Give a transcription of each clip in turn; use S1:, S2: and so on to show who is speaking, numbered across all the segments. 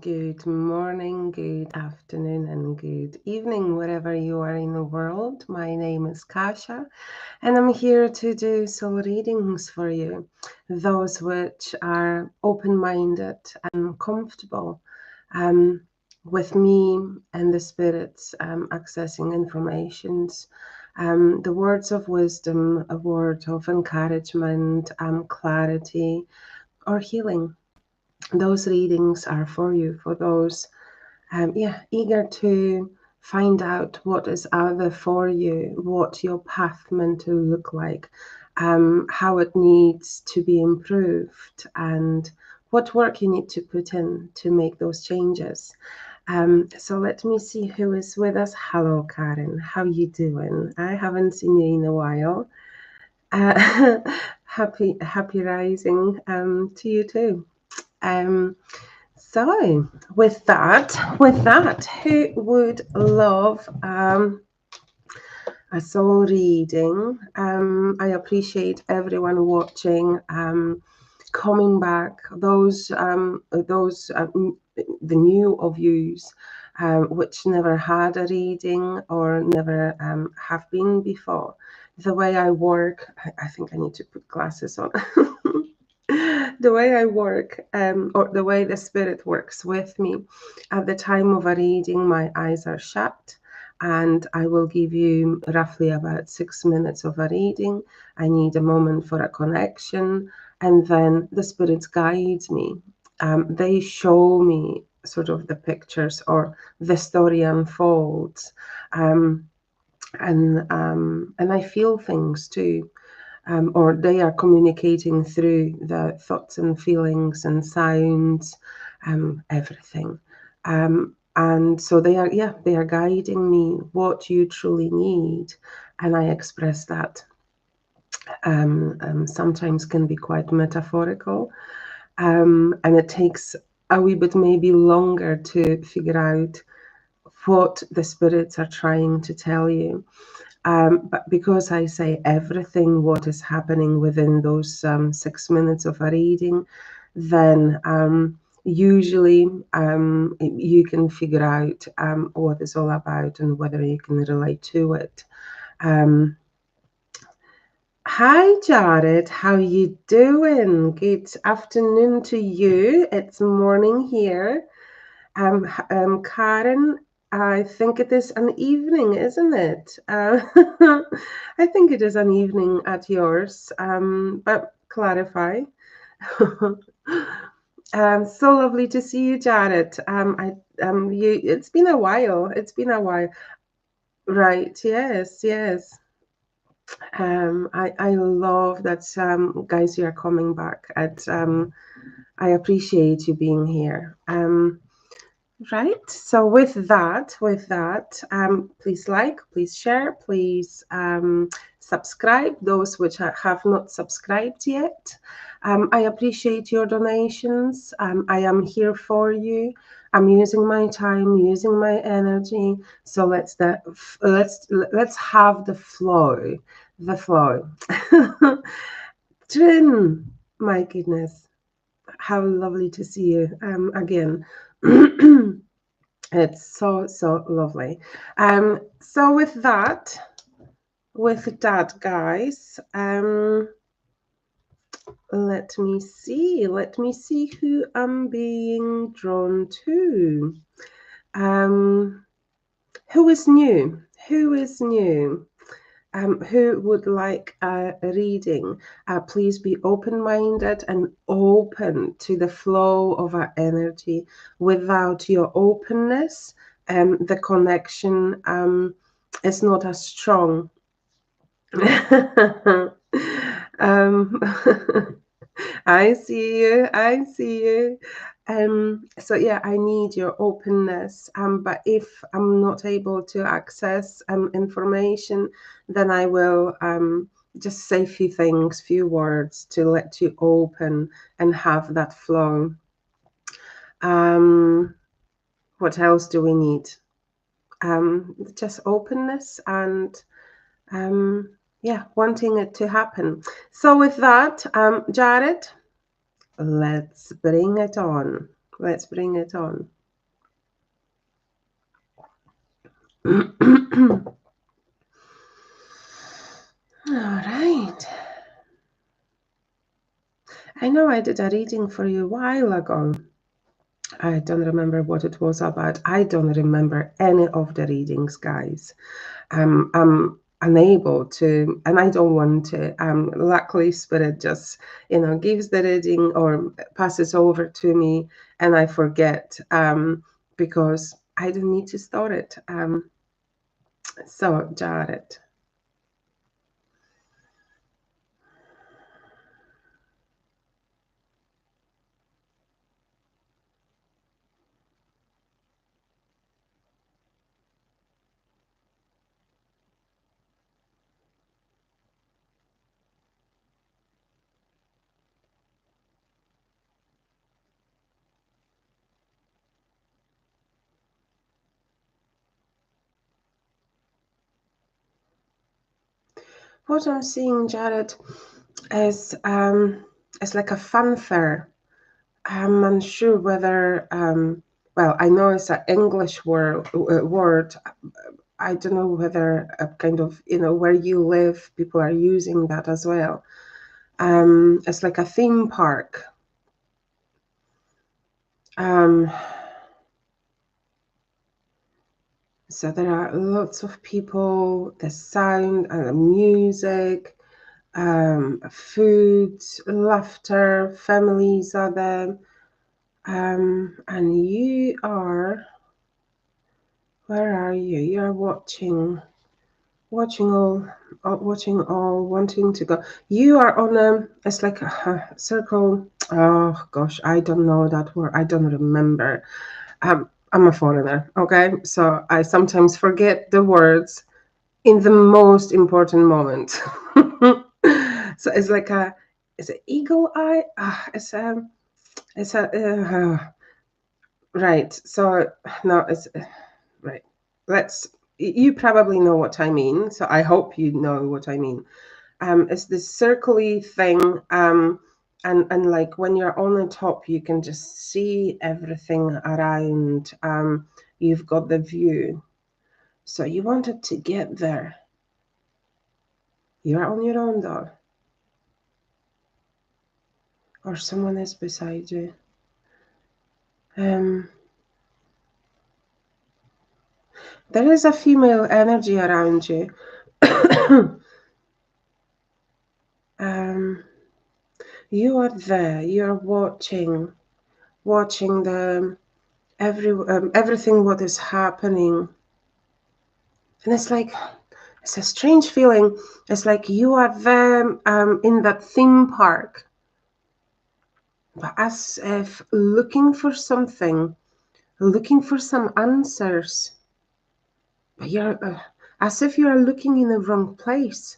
S1: Good morning, good afternoon, and good evening, wherever you are in the world. My name is Kasha, and I'm here to do soul readings for you, those which are open-minded and comfortable with me and the spirits accessing informations, the words of wisdom, a word of encouragement, clarity, or healing. Those readings are for you, for those eager to find out what is out there for you, what your path meant to look like, how it needs to be improved, and what work you need to put in to make those changes. So let me see who is with us. Hello, Karen. How you doing? I haven't seen you in a while. Uh, happy rising to you too. Um, so, with that, who would love a soul reading? I appreciate everyone watching, coming back. The new of yous, which never had a reading or never have been before. The way I work, I think I need to put glasses on. The way I work, or the way the spirit works with me, at the time of a reading, my eyes are shut, and I will give you roughly about 6 minutes of a reading. I need a moment for a connection, and then the spirits guide me. They show me sort of the pictures or the story unfolds, and I feel things too. Or they are communicating through the thoughts and feelings and sounds, everything. And so they are guiding me what you truly need, and I express that. Sometimes can be quite metaphorical, and it takes a wee bit maybe longer to figure out what the spirits are trying to tell you. But because I say everything, what is happening within those 6 minutes of a reading, then usually you can figure out what it's all about and whether you can relate to it. Hi, Jared. How you doing? Good afternoon to you. It's morning here. Karen, I think it is an evening, isn't it? I think it is an evening at yours, but clarify. So lovely to see you, Jared. It's been a while. It's been a while. Right, yes, yes. I love that, guys, you are coming back. I appreciate you being here. Right. So with that, please like, please share, please subscribe. Those which have not subscribed yet, I appreciate your donations. I am here for you. I'm using my time, using my energy. So let's have the flow, the flow. Trin, my goodness, how lovely to see you again. It's so lovely. So with that, guys, let me see who I'm being drawn to. Who is new? Who is new? Who would like a reading? Please be open-minded and open to the flow of our energy. Without your openness, the connection is not as strong. I see you. I see you. So yeah, I need your openness. But if I'm not able to access information, then I will just say few things, few words to let you open and have that flow. What else do we need? Just openness and yeah, wanting it to happen. So with that, Jared, let's bring it on. Let's bring it on. All right. I know I did a reading for you a while ago. I don't remember what it was about. I don't remember any of the readings, guys. I'm unable to, and I don't want to. Luckily, Spirit just, gives the reading or passes over to me, and I forget because I don't need to store it. So, Jared. What I'm seeing, Jared, is like a fanfare. I'm unsure whether, well, I know it's an English word. I don't know whether kind of, where you live, people are using that as well. It's like a theme park. So there are lots of people, the sound and the music, food, laughter, families are there. And you are, where are you? You're watching all, wanting to go. You are on it's like a circle. Oh gosh, I don't know that word. I don't remember. I'm a foreigner, okay? So I sometimes forget the words in the most important moment. So it's like it's an eagle eye. It's a, right. So no, it's right. You probably know what I mean. So I hope you know what I mean. It's this circly thing. And like when you're on the top, you can just see everything around. You've got the view. So you wanted to get there. You're on your own though. Or someone is beside you. There is a female energy around you. You are there. You're watching the everything what is happening, and it's a strange feeling. It's like you are there in that theme park, but as if looking for something, looking for some answers. But you're as if you are looking in the wrong place.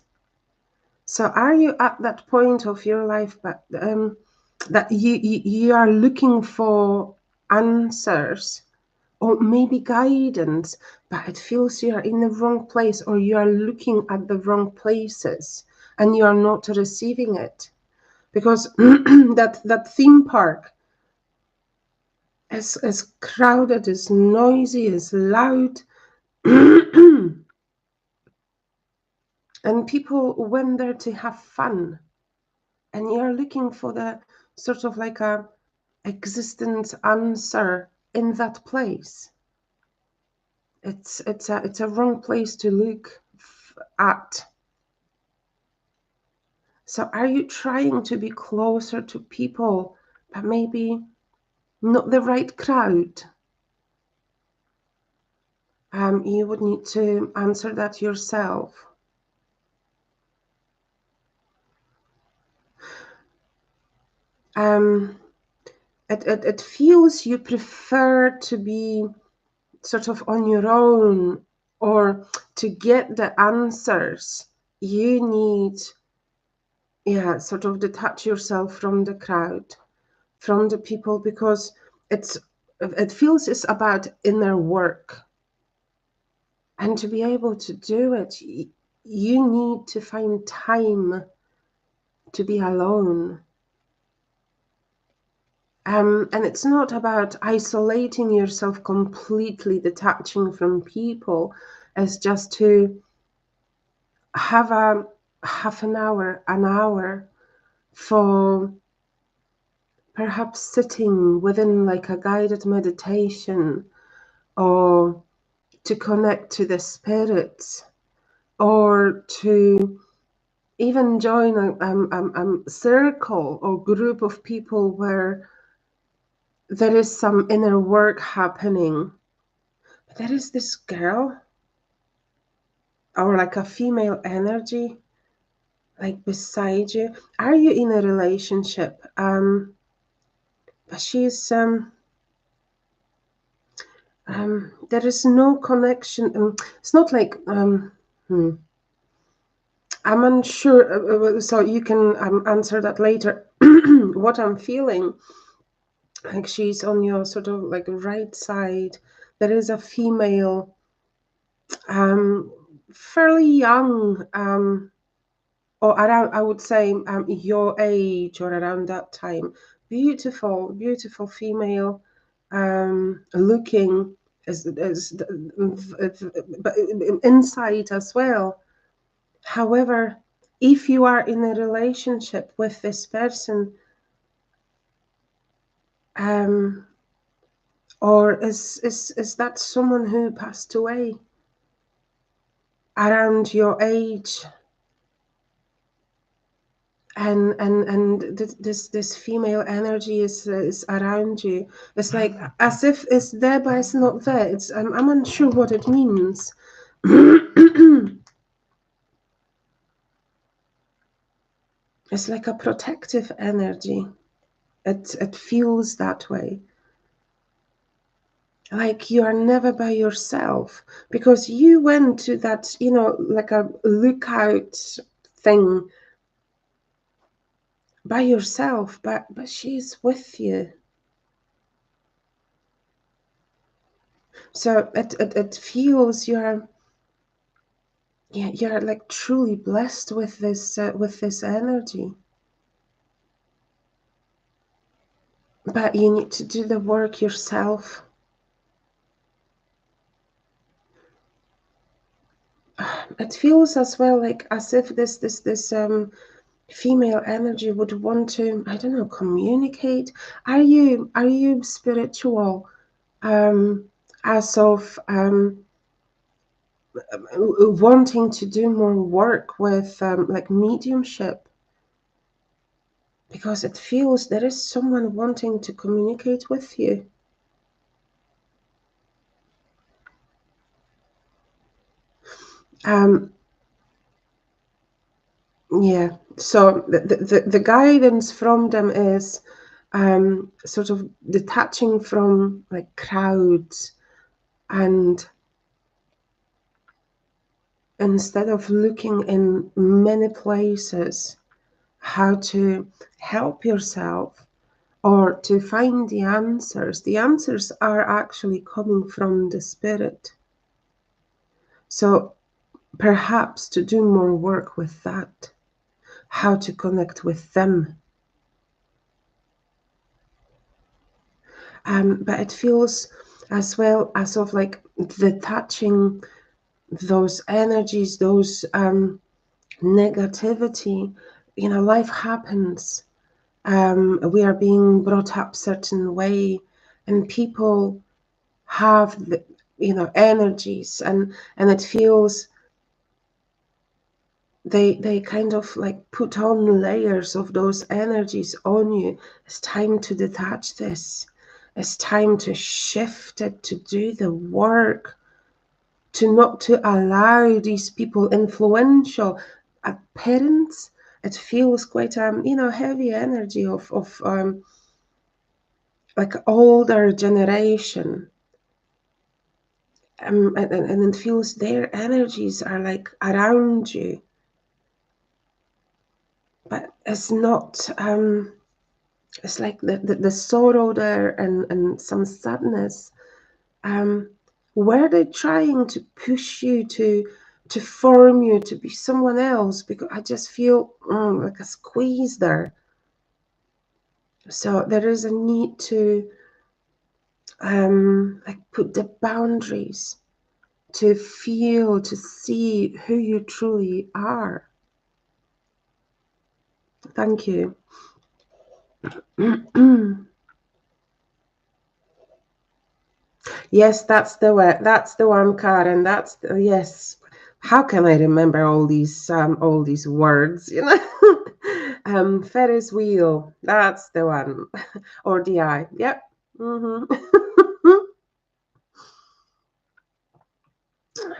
S1: So are you at that point of your life, but that you are looking for answers or maybe guidance, but it feels you are in the wrong place or you are looking at the wrong places and you are not receiving it? Because that theme park is crowded, is noisy, is loud. And people went there to have fun. And you're looking for the sort of like a existence answer in that place. It's a wrong place to look at. So are you trying to be closer to people, but maybe not the right crowd? You would need to answer that yourself. It feels you prefer to be sort of on your own, or to get the answers you need, sort of detach yourself from the crowd, from the people, because it feels it's about inner work. And to be able to do it, you need to find time to be alone. And it's not about isolating yourself completely, detaching from people. It's just to have a half an hour for perhaps sitting within like a guided meditation, or to connect to the spirits, or to even join a circle or group of people where there is some inner work happening. But there is this girl, or like a female energy, like beside you. Are you in a relationship? But she's there is no connection. It's not like I'm unsure. So you can answer that later. What I'm feeling, like she's on your sort of like right side. There is a female, fairly young, or around, I would say, your age or around that time. Beautiful, beautiful female, looking but inside as well. However, if you are in a relationship with this person, or is that someone who passed away around your age, and this female energy is around you. It's like as if it's there but it's not there. It's I'm unsure what it means. It's like a protective energy. It feels that way, like you are never by yourself, because you went to that, like a lookout thing by yourself, but she's with you. So it feels you're like truly blessed with this energy, but you need to do the work yourself. It feels as well like as if this female energy would want to, I don't know, communicate. Are you spiritual, as of wanting to do more work with like mediumship? Because it feels there is someone wanting to communicate with you. Yeah, so the guidance from them is sort of detaching from like crowds, and instead of looking in many places how to help yourself or to find the answers are actually coming from the spirit. So perhaps to do more work with that, how to connect with them. But it feels as well as of like detaching those energies, those negativity. Life happens. We are being brought up certain way, and people have the, energies, and it feels they kind of like put on layers of those energies on you. It's time to detach this. It's time to shift it, to do the work, to not to allow these people, influential parents. It feels quite heavy energy of like older generation, and it feels their energies are like around you, but it's not. It's like the sorrow there, and some sadness. Were they trying to push you to form you to be someone else? Because I just feel like a squeeze there. So there is a need to like put the boundaries, to feel, to see who you truly are. Thank you. Yes, that's the one. That's the one, Karen. That's the, yes. How can I remember all these words? You know, Ferris wheel. That's the one, or the eye. Yep. hmm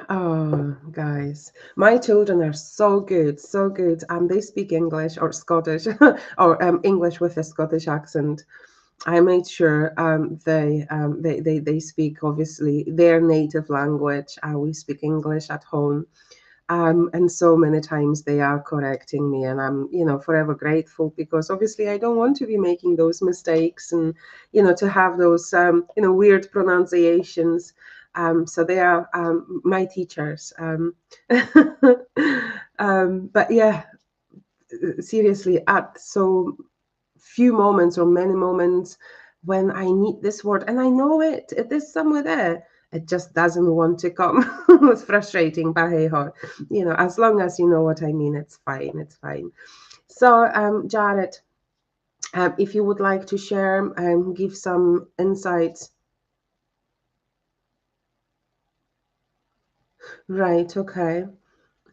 S1: Oh, guys, my children are so good, so good. They speak English or Scottish, or English with a Scottish accent. I made sure they speak obviously their native language. We speak English at home. And so many times they are correcting me, and I'm, forever grateful, because obviously I don't want to be making those mistakes, and, to have those, weird pronunciations. So they are my teachers. But yeah, seriously, at so few moments or many moments when I need this word and I know it is somewhere there. It just doesn't want to come. It's frustrating, but hey ho, as long as you know what I mean, it's fine. It's fine. So, Jared, if you would like to share and give some insights, right? Okay.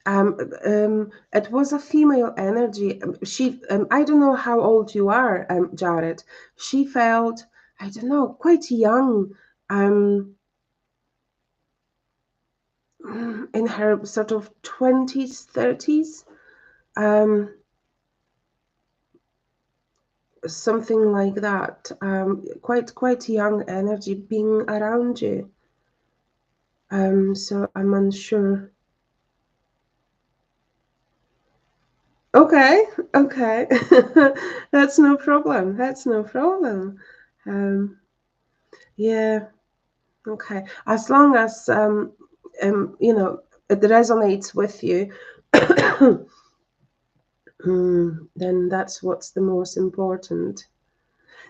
S1: It was a female energy. I don't know how old you are, Jared. She felt, I don't know, quite young, um, in her sort of 20s, 30s, um, something like that. Quite young energy being around you. So I'm unsure. Okay, okay. That's no problem. That's no problem. Um, yeah. Okay, as long as it resonates with you, then that's what's the most important.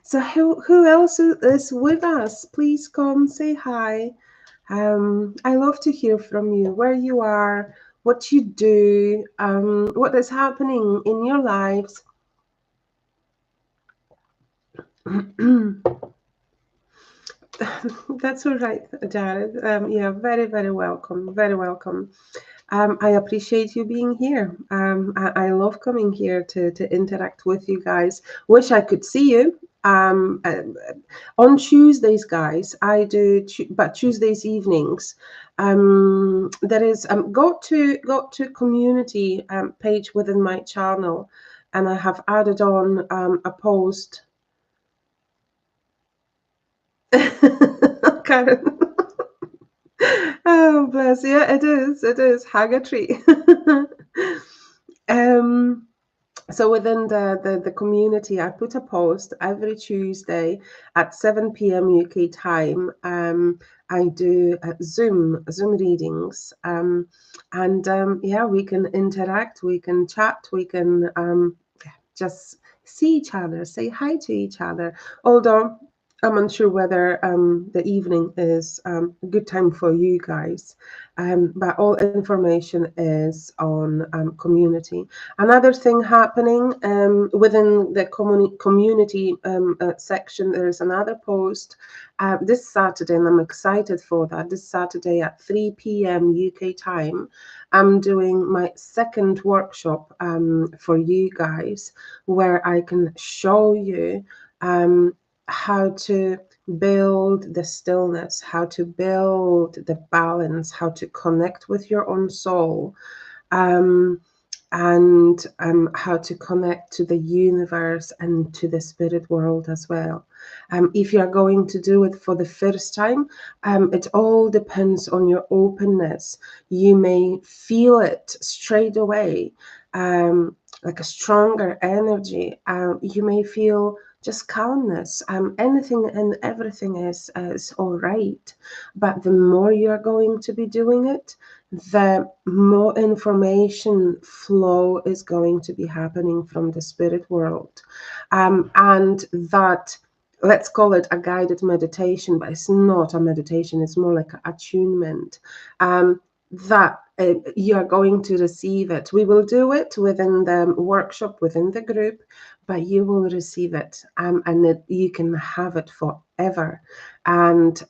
S1: So who else is with us? Please come say hi. I love to hear from you, where you are, what you do, what is happening in your lives. That's all right, Jared. Yeah, very, very welcome. Very welcome. I appreciate you being here. I love coming here to interact with you guys. Wish I could see you. On Tuesdays, guys, I do, but Tuesdays evenings. There is go to community page within my channel, and I have added on a post. Karen. Oh, bless. Yeah, it is. It is. Hagatry. um, so within the community, I put a post every Tuesday at 7 p.m. UK time. I do Zoom readings. And yeah, we can interact, we can chat, we can just see each other, say hi to each other. Although I'm unsure whether the evening is a good time for you guys, but all information is on community. Another thing happening within the community section, there is another post this Saturday, and I'm excited for that. This Saturday at 3 p.m. UK time, I'm doing my second workshop for you guys, where I can show you how to build the stillness, how to build the balance, how to connect with your own soul, um, and how to connect to the universe and to the spirit world as well. If you're going to do it for the first time, it all depends on your openness. You may feel it straight away, like a stronger energy. You may feel just calmness. Anything and everything is all right. But the more you're going to be doing it, the more information flow is going to be happening from the spirit world. And that, let's call it a guided meditation, but it's not a meditation, it's more like an attunement. That you are going to receive it. We will do it within the workshop, within the group, but you will receive it, and you can have it forever. And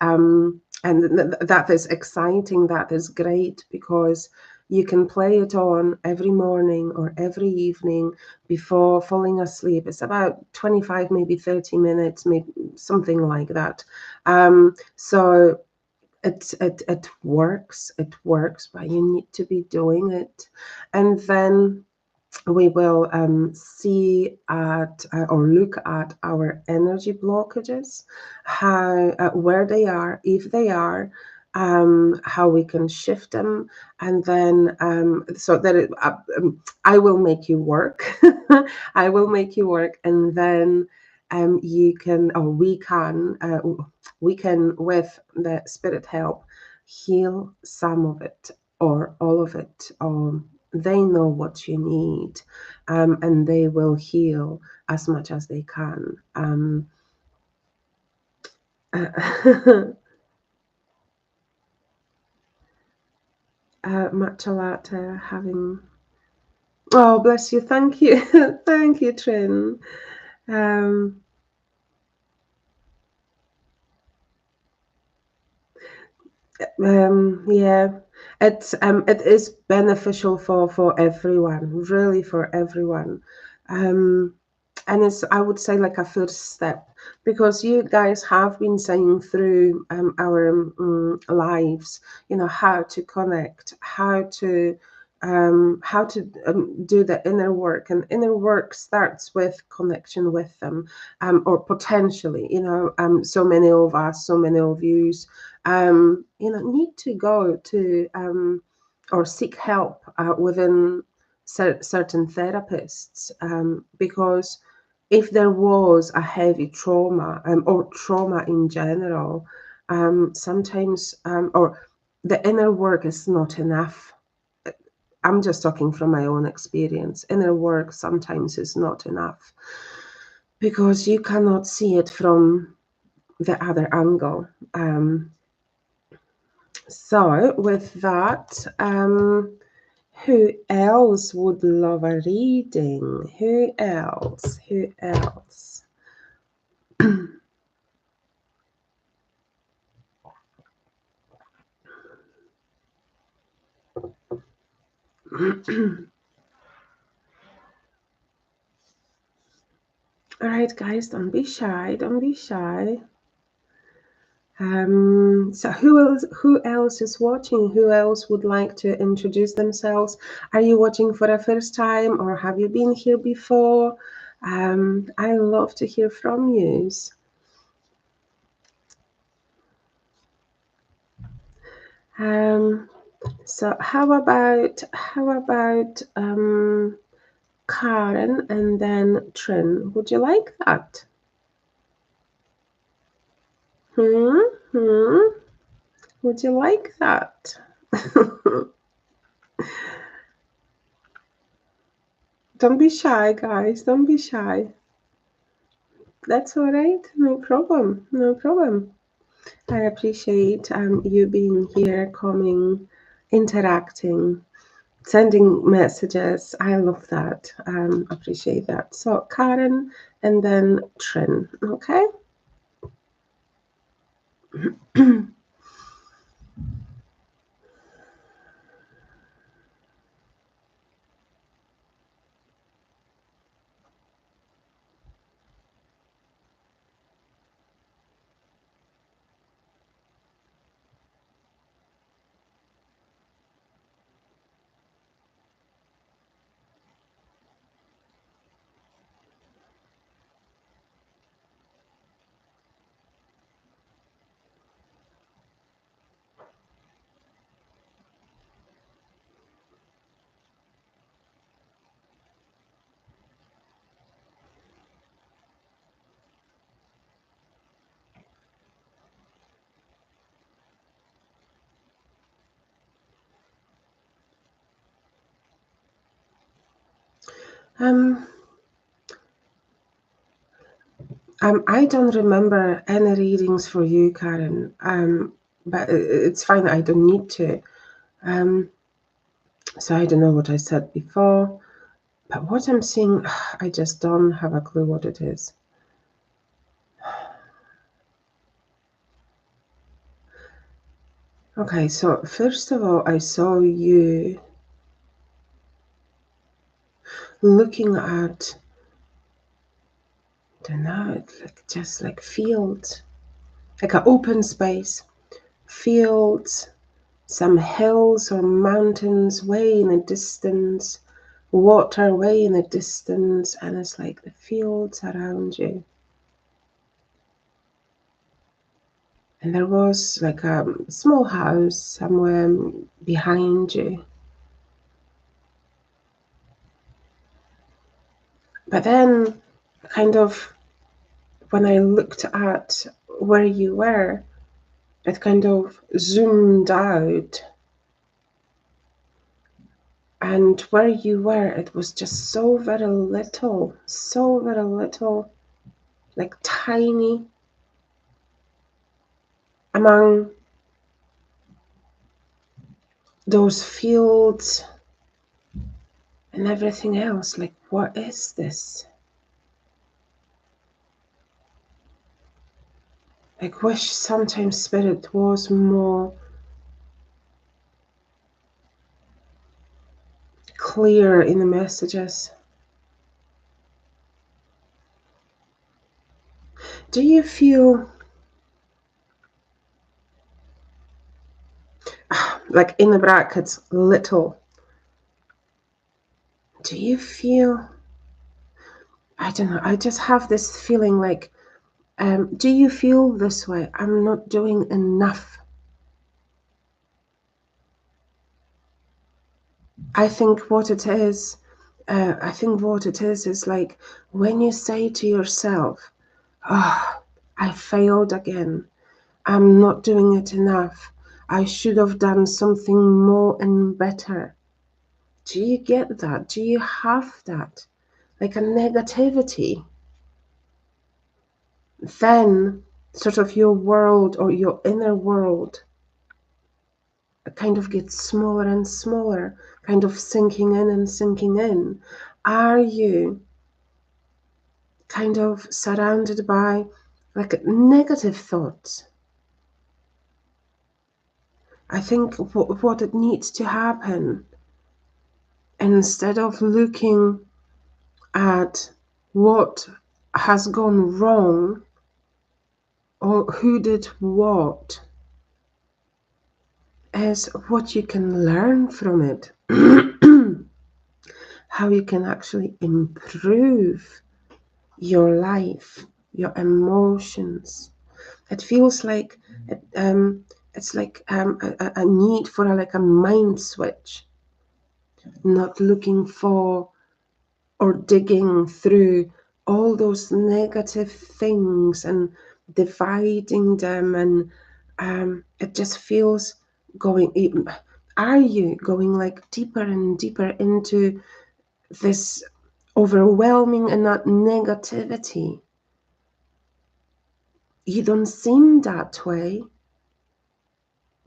S1: that is exciting. That is great, because you can play it on every morning or every evening before falling asleep. It's about 25, maybe 30 minutes, maybe something like that. So it works. It works, but you need to be doing it. And then we will see at or look at our energy blockages, how where they are, if they are, how we can shift them, and then so that I will make you work. I will make you work, and then you can, or we can, with the spirit help, heal some of it or all of it. They know what you need, and they will heal as much as they can. Matcha latte having. Oh, bless you. Thank you. Thank you, Trin. Um, yeah, it is beneficial for everyone, really, for everyone. Um, and it's, I would say, like a first step, because you guys have been saying through our lives, how to connect, how to do the inner work, and inner work starts with connection with them, or potentially, so many of us, so many of you, need to go to or seek help within certain therapists, because if there was a heavy trauma, or trauma in general, sometimes, or the inner work is not enough. I'm just talking from my own experience. Inner work sometimes is not enough, because you cannot see it from the other angle. So with that, who else would love a reading? Who else? Who else? All right, guys, don't be shy. Don't be shy. So who else is watching? Who else would like to introduce themselves? Are you watching for the first time, or have you been here before? I love to hear from you. So how about Karen and then Trin? Would you like that? Hmm? Would you like that? Don't be shy, guys. Don't be shy. That's all right. No problem. No problem. I appreciate you being here, coming, interacting, sending messages. I love that. Appreciate that. So Karen and then Trin. Okay. Um, I don't remember any readings for you, Karen. But it's fine. I don't need to. So I don't know what I said before. But what I'm seeing, I just don't have a clue what it is. Okay, so first of all, I saw you looking at, I don't know, like just like fields, like an open space, fields, some hills or mountains way in the distance, water way in the distance, and it's like the fields around you. And there was like a small house somewhere behind you. But then, kind of, when I looked at where you were, it kind of zoomed out. And where you were, it was just so very little, like tiny among those fields and everything else. Like, what is this? Like, wish sometimes spirit was more clear in the messages. Do you feel like in the brackets little? Do you feel, I don't know, I just have this feeling like, do you feel this way? I'm not doing enough. I think what it is, is like when you say to yourself, oh, I failed again. I'm not doing it enough. I should have done something more and better. Do you get that? Do you have that? Like a negativity? Then sort of your world or your inner world kind of gets smaller and smaller, kind of sinking in and sinking in. Are you kind of surrounded by like negative thoughts? I think what it needs to happen, instead of looking at what has gone wrong or who did what, is what you can learn from it. How you can actually improve your life, your emotions. It feels like it's like a need for like a mind switch, not looking for or digging through all those negative things and dividing them, and it just feels going. Are you going like deeper and deeper into this overwhelming and not negativity? You don't seem that way,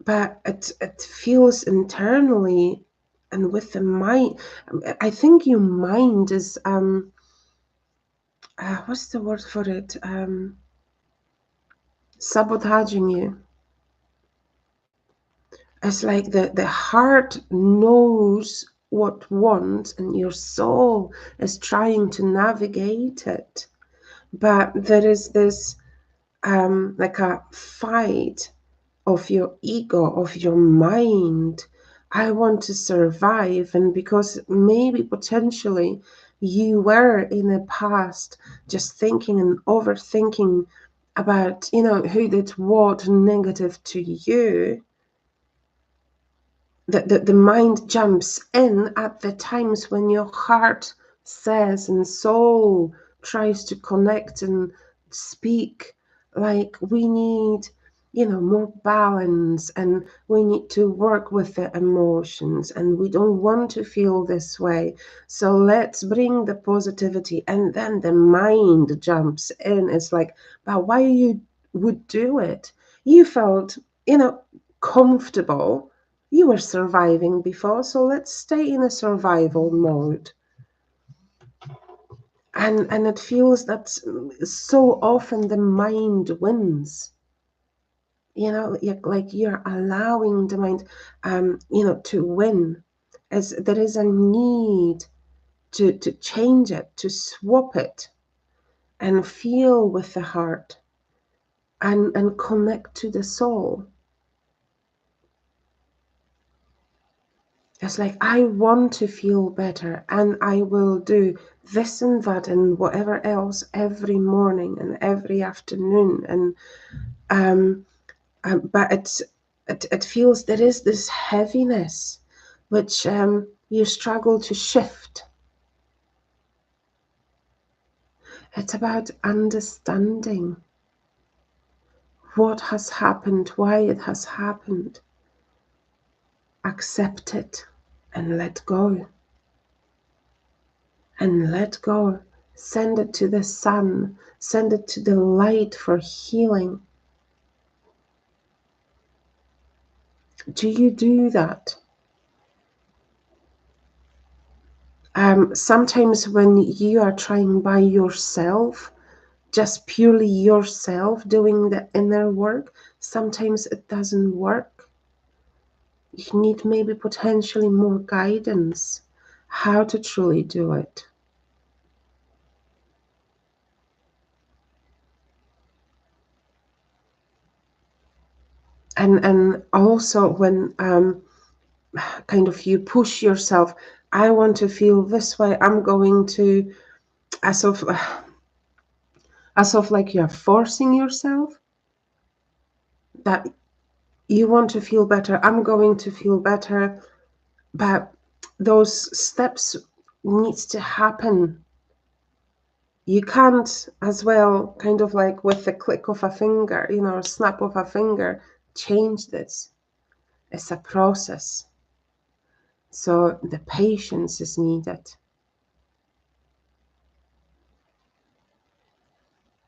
S1: but it feels internally and with the mind. I think your mind is what's the word for it? Sabotaging you. It's like the heart knows what wants, and your soul is trying to navigate it. But there is this like a fight of your ego, of your mind. I want to survive. And because maybe potentially you were in the past just thinking and overthinking about, who did what negative to you, the mind jumps in at the times when your heart says and soul tries to connect and speak, like we need more balance, and we need to work with the emotions, and we don't want to feel this way. So let's bring the positivity. And then the mind jumps in. It's like, but why you would do it? You felt, comfortable. You were surviving before, so let's stay in a survival mode. And it feels that so often the mind wins. Like you're allowing the mind, to win. As there is a need to change it, to swap it, and feel with the heart, and connect to the soul. It's like, I want to feel better, and I will do this and that and whatever else every morning and every afternoon. And but it feels there is this heaviness which you struggle to shift. It's about understanding what has happened, why it has happened. Accept it and let go. And let go. Send it to the sun. Send it to the light for healing. Do you do that? Sometimes when you are trying by yourself, just purely yourself doing the inner work, sometimes it doesn't work. You need maybe potentially more guidance how to truly do it. And also when kind of you push yourself, I want to feel this way, I'm going to, as of like you're forcing yourself, that you want to feel better, I'm going to feel better, but those steps needs to happen. You can't as well, kind of like with the click of a finger, or snap of a finger, change this. It's a process. So the patience is needed.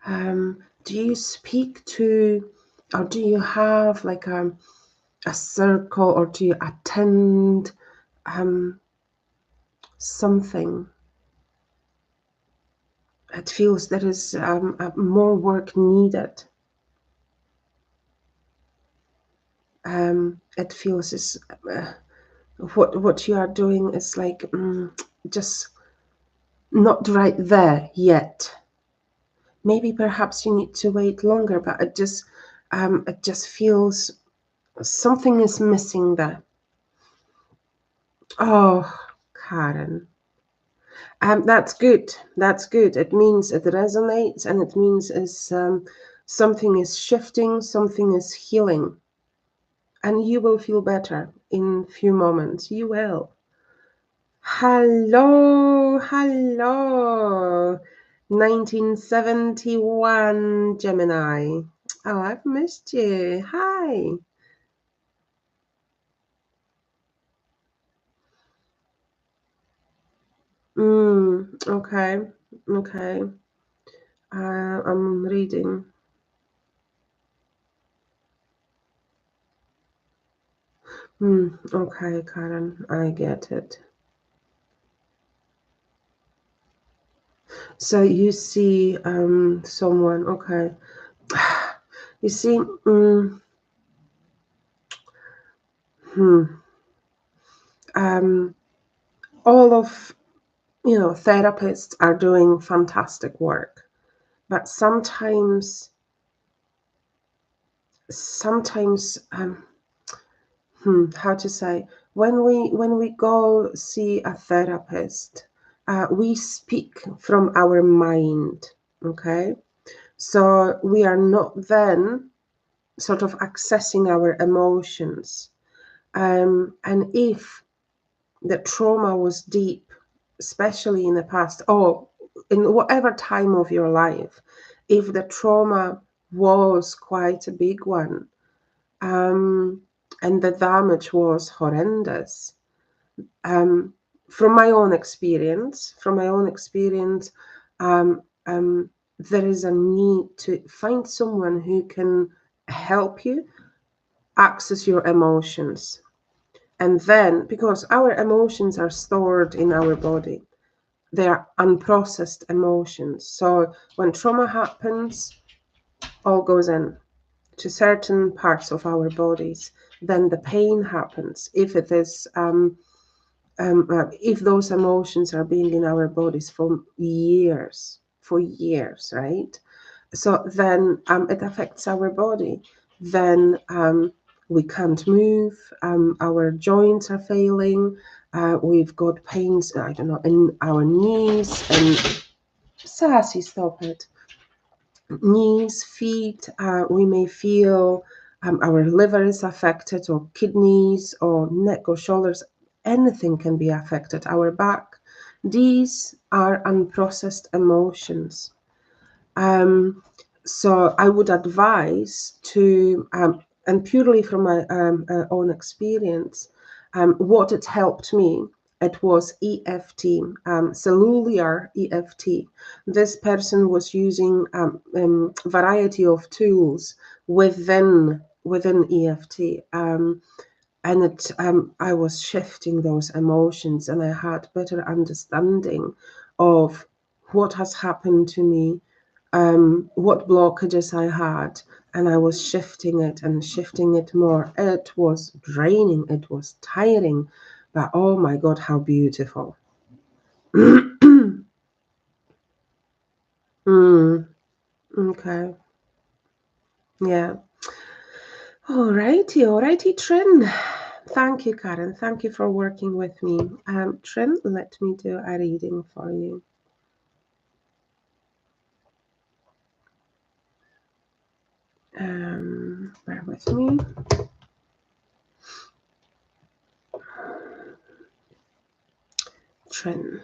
S1: Do you speak to, or do you have like a circle, or do you attend something? It feels there is more work needed. It feels is what you are doing is like just not right there yet. Maybe perhaps you need to wait longer, but it just feels something is missing there. Oh, Karen. That's good. That's good. It means it resonates, and it means is something is shifting, something is healing, and you will feel better in a few moments. You will. Hello, hello. 1971 Gemini. Oh, I've missed you. Hi. Okay. Okay. I'm reading. Okay, Karen, I get it. So you see someone, okay. You see, all of, therapists are doing fantastic work. But sometimes, how to say, when we go see a therapist, we speak from our mind, okay? So we are not then sort of accessing our emotions. And if the trauma was deep, especially in the past, or in whatever time of your life, if the trauma was quite a big one, and the damage was horrendous. From my own experience, um, there is a need to find someone who can help you access your emotions. And then, because our emotions are stored in our body, they are unprocessed emotions. So when trauma happens, all goes in to certain parts of our bodies. Then the pain happens. If those emotions are being in our bodies for years, right? So then it affects our body. Then we can't move. Our joints are failing. We've got pains, I don't know, in our knees. And Sassy, stop it. Knees, feet. We may feel our liver is affected, or kidneys, or neck, or shoulders. Anything can be affected. Our back. These are unprocessed emotions. So I would advise to, and purely from my own experience, what it helped me, it was EFT, cellular EFT. This person was using variety of tools within EFT. And I was shifting those emotions, and I had better understanding of what has happened to me, what blockages I had, and I was shifting it and shifting it more. It was draining, it was tiring, but oh my God, how beautiful. Okay, yeah. Alrighty, Trin. Thank you, Karen. Thank you for working with me. Trin, let me do a reading for you. Bear with me. Trin.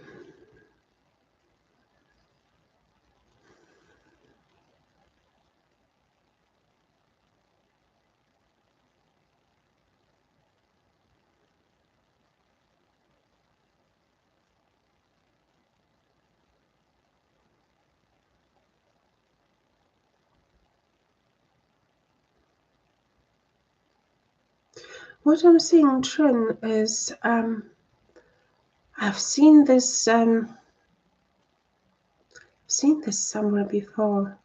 S1: What I'm seeing, Trin, is I've seen this somewhere before.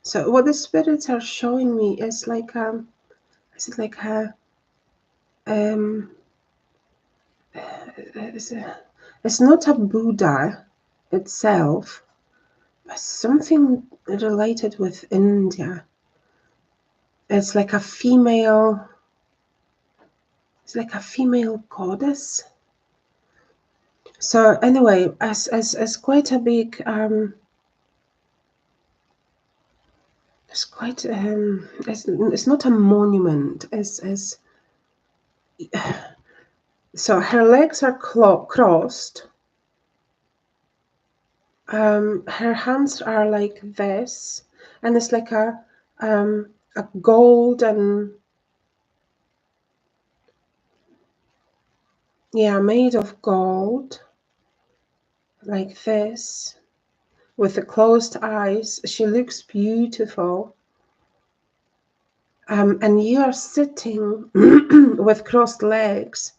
S1: So what the spirits are showing me is like is it like a it's not a Buddha itself, but something related with India. It's like a female. It's like a female goddess. So anyway, as quite a big it's quite it's not a monument. It's so her legs are crossed. Her hands are like this, and it's like a golden, yeah, made of gold, like this, with the closed eyes. She looks beautiful. And you are sitting with crossed legs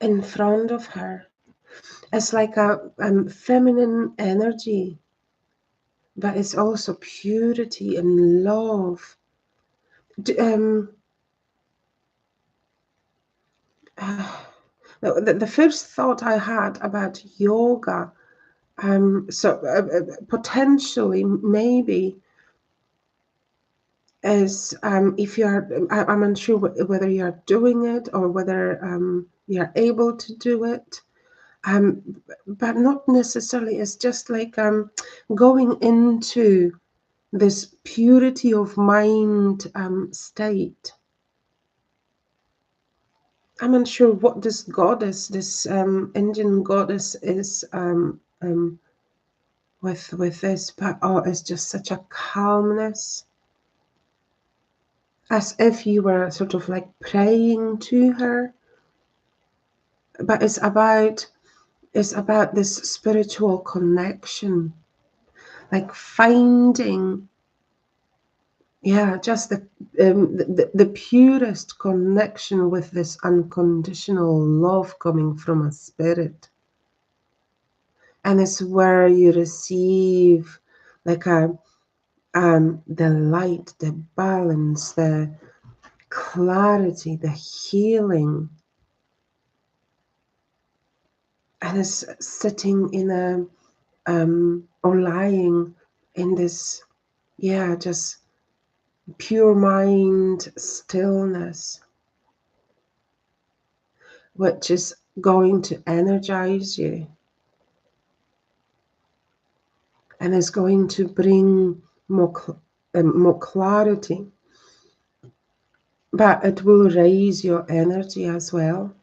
S1: in front of her. It's like a feminine energy, but it's also purity and love. The first thought I had about yoga, potentially maybe is if you are, I'm unsure whether you are doing it or whether you are able to do it. But not necessarily. It's just like going into this purity of mind state. I'm unsure what this goddess, this Indian goddess, is with this, but oh, it's just such a calmness. as if you were sort of like praying to her. But it's about this spiritual connection, like finding, yeah, just the purest connection with this unconditional love coming from a spirit. And it's where you receive like the light, the balance, the clarity, the healing. And it's sitting in a or lying in this, yeah, just pure mind stillness, which is going to energize you and is going to bring more clarity, but it will raise your energy as well.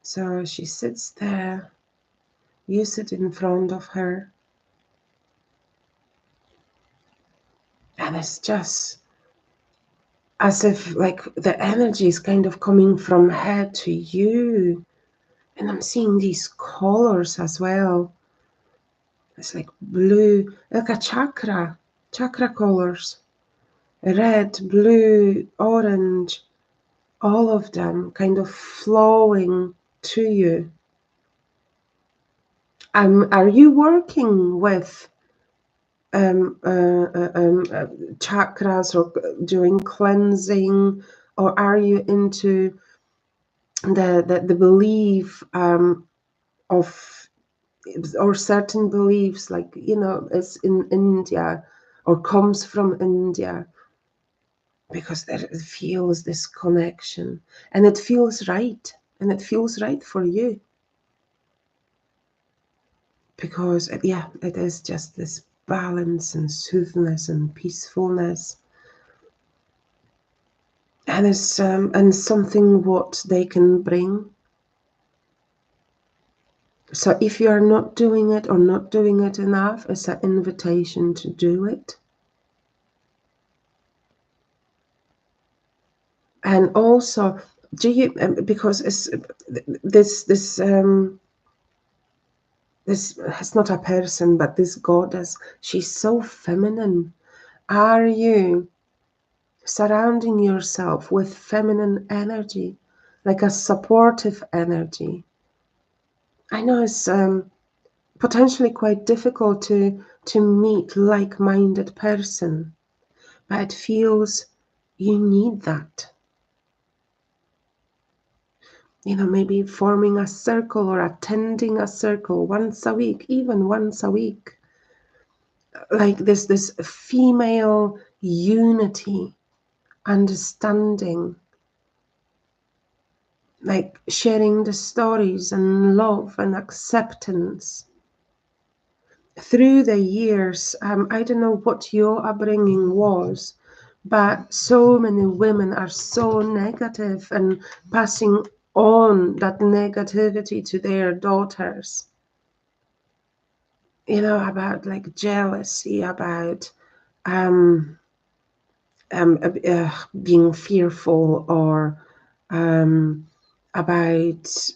S1: So she sits there, you sit in front of her, and it's just as if like the energy is kind of coming from her to you. And I'm seeing these colors as well. It's like blue, like a chakra colors. Red, blue, orange, all of them kind of flowing to you. Are you working with chakras or doing cleansing, or are you into the belief of or certain beliefs, like, you know, it's in India or comes from India, because there it feels this connection and it feels right, and it feels right for you, because yeah, it is just this balance and soothness and peacefulness, and it's and something what they can bring. So if you are not doing it or not doing it enough, it's an invitation to do it. And also, do you because it's this it's not a person, but this goddess, she's so feminine. Are you surrounding yourself with feminine energy, like a supportive energy? I know it's potentially quite difficult to meet like-minded person, but it feels you need that. You know, maybe forming a circle or attending a circle once a week, even once a week. Like this female unity, understanding, like sharing the stories and love and acceptance. Through the years, I don't know what your upbringing was, but so many women are so negative and passing on that negativity to their daughters. You know, about like jealousy, about being fearful, or about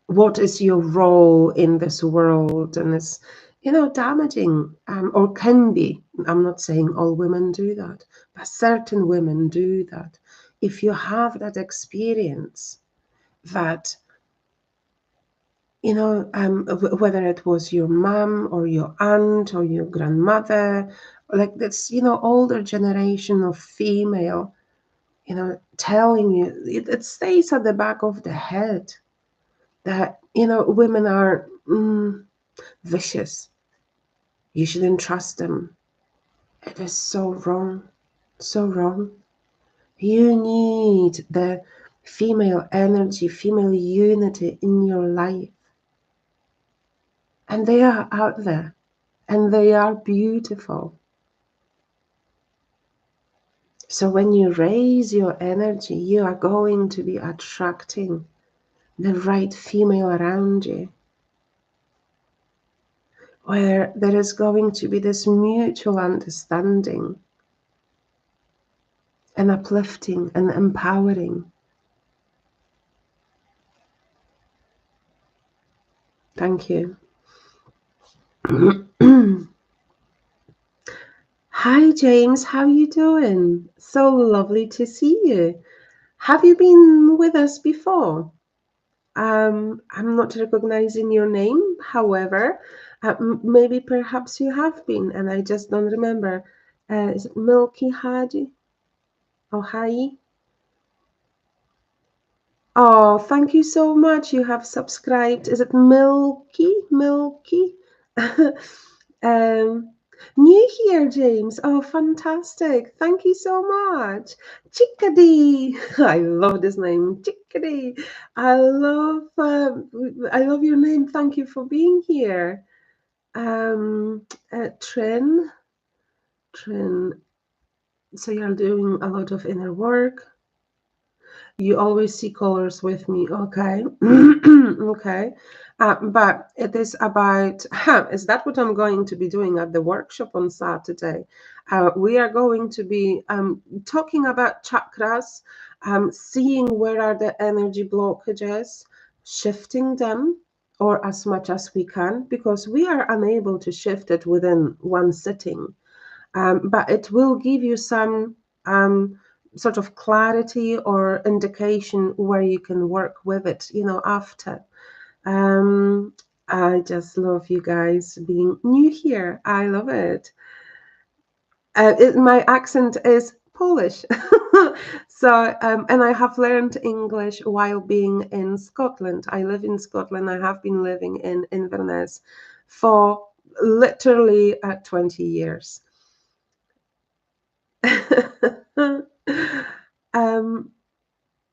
S1: what is your role in this world, and it's, you know, damaging, or can be. I'm not saying all women do that, but certain women do that. If you have that experience, that, you know, whether it was your mom or your aunt or your grandmother, like this, you know, older generation of female, you know, telling you, it stays at the back of the head that, you know, women are vicious. You shouldn't trust them. It is so wrong, so wrong. You need the female energy, female unity in your life. And they are out there, and they are beautiful. So when you raise your energy, you are going to be attracting the right female around you, where there is going to be this mutual understanding. and uplifting and empowering. Thank you. Hi James, how you doing? So lovely to see you. Have you been with us before? I'm not recognizing your name, however, maybe perhaps you have been, and I just don't remember. Is it Milky Hadi? Oh, hi. Oh, thank you so much. You have subscribed. Is it Milky? Milky? um, New here, James. Oh, fantastic. Thank you so much. Chickadee. I love this name. Chickadee. I love your name. Thank you for being here. Trin. Trin. So you're doing a lot of inner work. You always see colors with me, okay? Okay. But it is about, is that what I'm going to be doing at the workshop on Saturday? We are going to be talking about chakras, seeing where are the energy blockages, shifting them, or as much as we can, because we are unable to shift it within one sitting. But it will give you some sort of clarity or indication where you can work with it, after. Um, I just love you guys being new here. I love it. My accent is Polish. So, and I have learned English while being in Scotland. I live in Scotland. I have been living in Inverness for literally 20 years. um,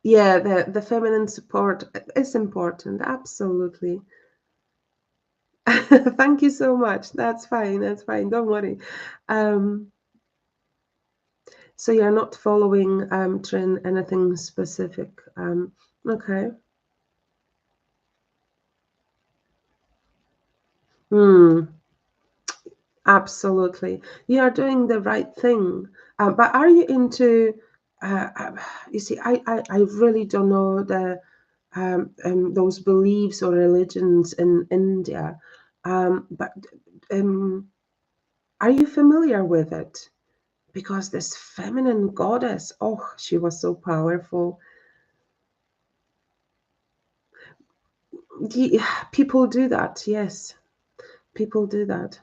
S1: yeah, the feminine support is important, absolutely. Thank you so much. That's fine. That's fine. Don't worry. Um, so you're not following Trin anything specific. Okay. Hmm. Absolutely. You are doing the right thing. But are you into? You see, I really don't know those beliefs or religions in India. But are you familiar with it? Because this feminine goddess, oh, she was so powerful. People do that, yes, people do that.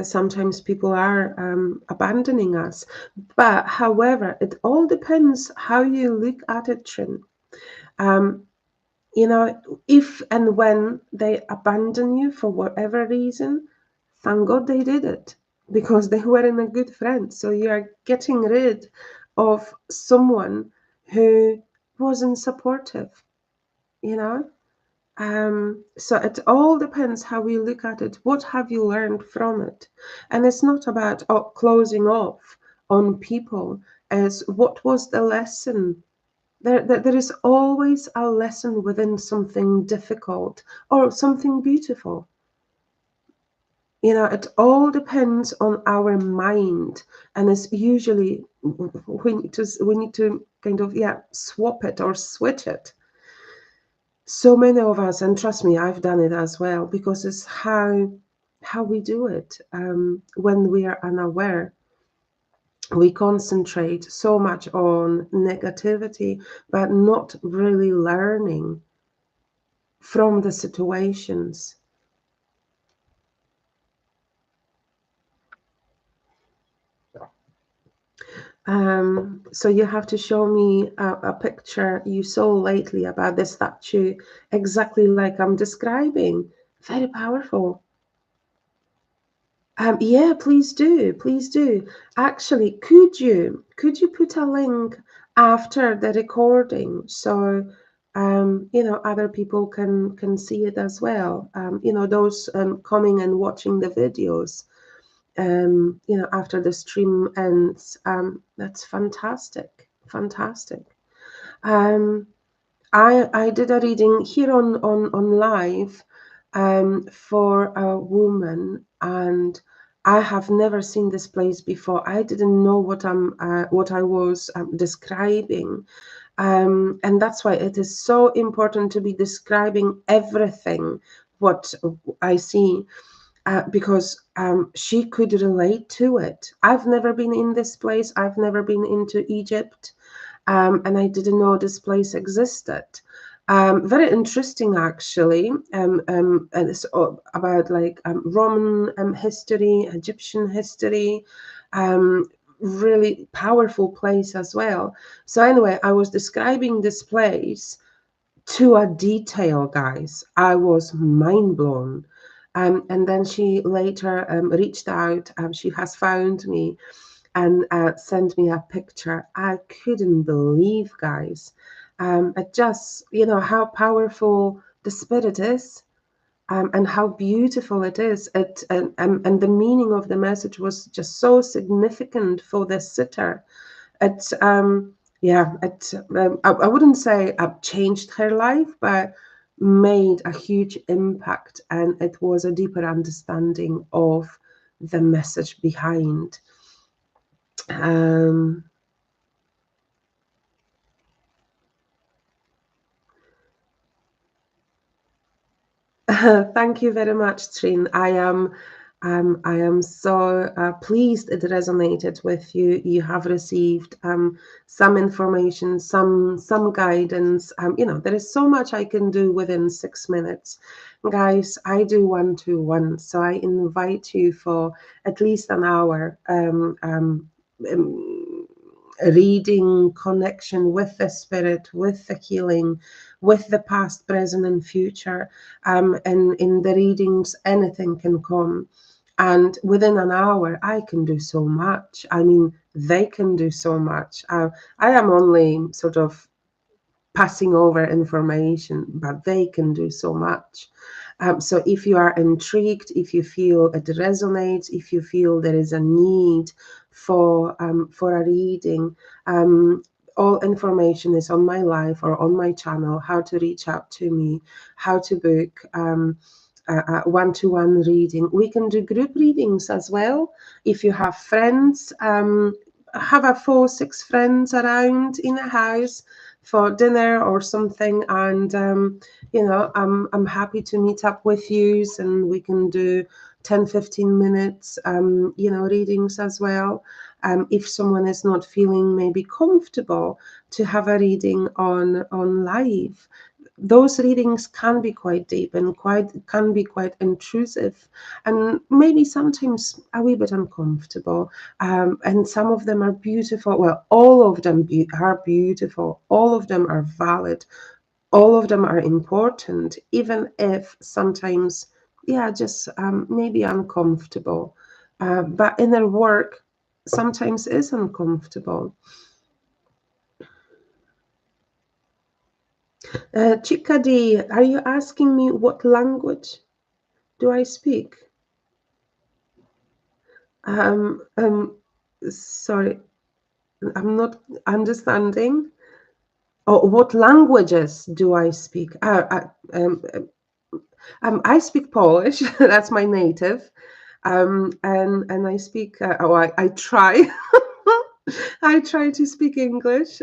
S1: Sometimes people are abandoning us. But however, it all depends how you look at it, Trin. Um, if and when they abandon you for whatever reason, thank God they did it because they weren't a good friend. So you are getting rid of someone who wasn't supportive, you know? So it all depends how we look at it. What have you learned from it? And it's not about closing off on people, as what was the lesson? There is always a lesson within something difficult or something beautiful. It all depends on our mind, and it's usually we need to kind of swap it or switch it. So many of us, and trust me, I've done it as well, because it's how we do it. When we are unaware, we concentrate so much on negativity, but not really learning from the situations. So you have to show me a picture you saw lately about the statue, exactly like I'm describing. Very powerful. Yeah, please do, please do. Actually, could you put a link after the recording so other people can see it as well. Those coming and watching the videos. After the stream ends. That's fantastic, fantastic. Um, I did a reading here on live for a woman, and I have never seen this place before. I didn't know what I was describing. And that's why it is so important to be describing everything what I see, because she could relate to it. I've never been in this place. I've never been into Egypt, and I didn't know this place existed. Very interesting, actually. And it's about like Roman history, Egyptian history. Um, Really powerful place as well. So anyway, I was describing this place to a detail, guys. I was mind blown. And then she later reached out. She has found me and sent me a picture. I couldn't believe, guys. It just, how powerful the spirit is. And how beautiful it is. And the meaning of the message was just so significant for the sitter. It, yeah, I wouldn't say changed her life, but made a huge impact. And it was a deeper understanding of the message behind. Um, Thank you very much, Trin. I am so pleased it resonated with you. You have received some information, some guidance. There is so much I can do within 6 minutes. Guys, I do one-to-one, so I invite you for at least an hour. Um, Reading, connection with the spirit, with the healing, with the past, present, and future. And in the readings, anything can come. And within an hour, I can do so much. I mean, they can do so much. I am only sort of passing over information, but they can do so much. So if you are intrigued, if you feel it resonates, if you feel there is a need for a reading, all information is on my live or on my channel. How to reach out to me, how to book a one-to-one reading. We can do group readings as well. If you have friends, have a 4, 6 friends around in a house for dinner or something, and I'm happy to meet up with you, and we can do 10, 15 minutes readings as well. If someone is not feeling maybe comfortable to have a reading on live, those readings can be quite deep and can be quite intrusive, and maybe sometimes a wee bit uncomfortable. And some of them are beautiful. Well, all of them are beautiful. All of them are valid. All of them are important, even if sometimes, yeah, just maybe uncomfortable. But inner work sometimes is uncomfortable. Chikadi, are you asking me what language do I speak? Um, um, Sorry, I'm not understanding. Oh, what languages do I speak? I speak Polish. That's my native. And I speak. I try. I try to speak English.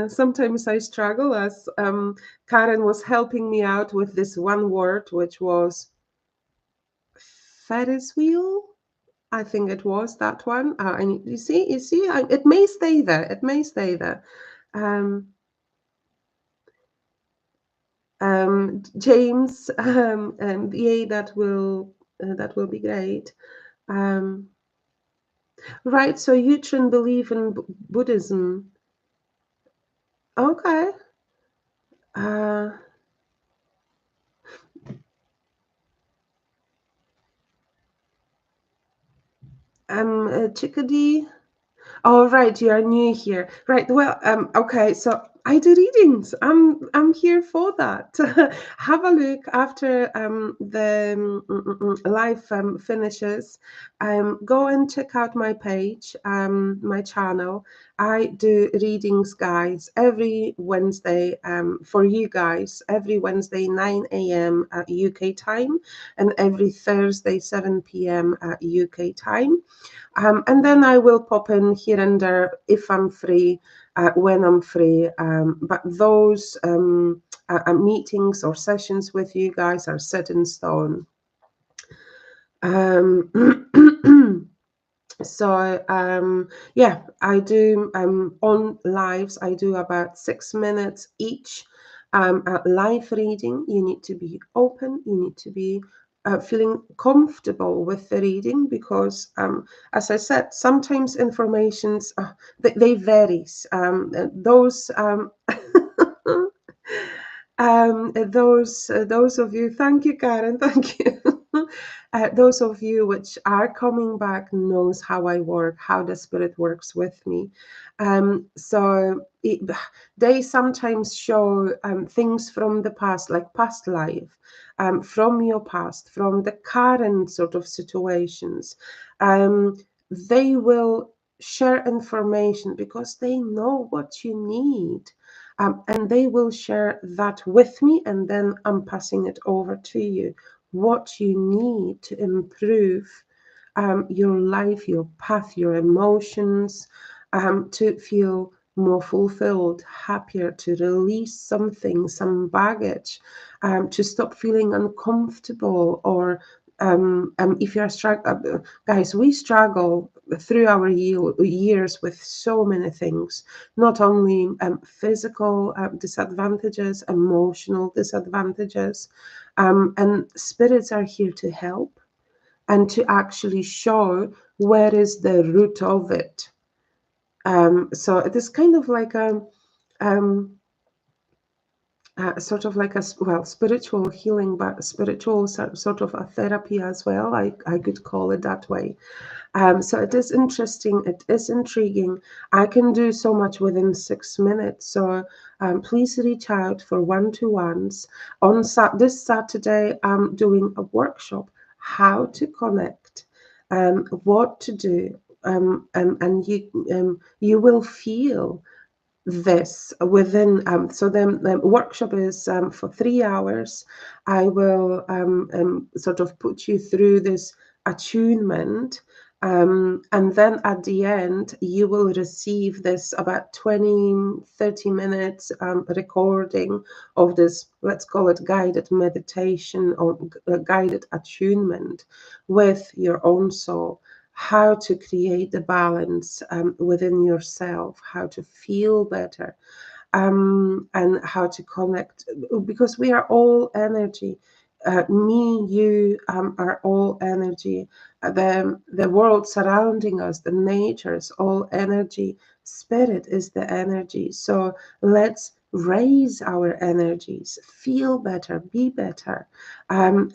S1: Sometimes I struggle, as Karen was helping me out with this one word, which was Ferris wheel. I think it was that one. And you see, it may stay there. It may stay there. Um, James, yeah, that will be great. Um, right. So you can believe in Buddhism. Okay. Uh, Chickadee. Oh, right, you are new here. Right. Well, okay. So I do readings. I'm here for that. Have a look after the live finishes. Go and check out my page, my channel. I do readings, guys, every Wednesday for you guys. Every Wednesday 9 a.m. UK time, and every Thursday 7 p.m. UK time. And then I will pop in here and there if I'm free, when I'm free. But those meetings or sessions with you guys are set in stone. So yeah, I do on lives. I do about 6 minutes each. Live reading, you need to be open. You need to be feeling comfortable with the reading because, as I said, sometimes informations they varies. Those those of you, thank you, Karen, thank you. Those of you which are coming back knows how I work, how the spirit works with me. They sometimes show things from the past, like past life, from your past, from the current sort of situations. They will share information because they know what you need. And they will share that with me, and then I'm passing it over to you. What you need to improve your life, your path, your emotions, to feel more fulfilled, happier, to release something, some baggage, to stop feeling uncomfortable, or if you're struggling, guys, we struggle through our years with so many things, not only physical disadvantages, emotional disadvantages, and spirits are here to help and to actually show where is the root of it. So it is kind of like um, sort of like a spiritual healing, but spiritual sort of a therapy as well. I could call it that way. So it is interesting. It is intriguing. I can do so much within 6 minutes. So please reach out for one-to-ones. On this Saturday, I'm doing a workshop, how to connect, what to do, and you will feel this within so the workshop is for 3 hours. I will sort of put you through this attunement, and then at the end you will receive this about 20-30 minutes recording of this, let's call it guided meditation or guided attunement with your own soul, how to create the balance within yourself, how to feel better, and how to connect, because we are all energy. Me, you are all energy. The world surrounding us, the nature is all energy. Spirit is the energy. So let's raise our energies, feel better, be better.